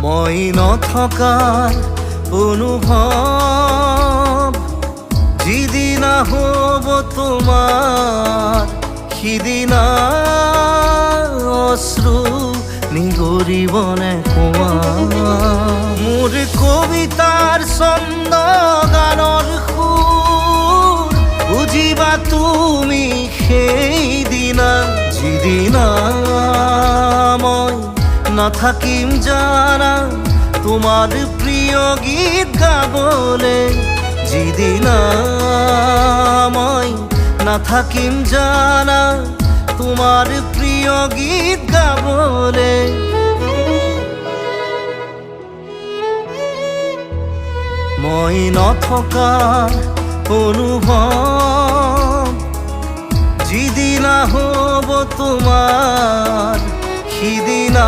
মই নথকাৰ অনুভৱ যিদিনা হ'ব তোমাৰ সিদিনা অশ্ৰু নিগৰিবনে কোৱা মোৰ কবিতাৰ ছন্দ গানৰ সুৰ বুজিবা তুমি সেইদিনা যিদিনা মই নাথাকিম জানা তোমাৰ প্ৰিয় গীত গাবলে যিদিনা মই নাথাকিম জানা তোমাৰ প্ৰিয় গীত গাবলে মই নথকাৰ অনুভৱ যিদিনা হ'ব তোমাৰ সিদিনা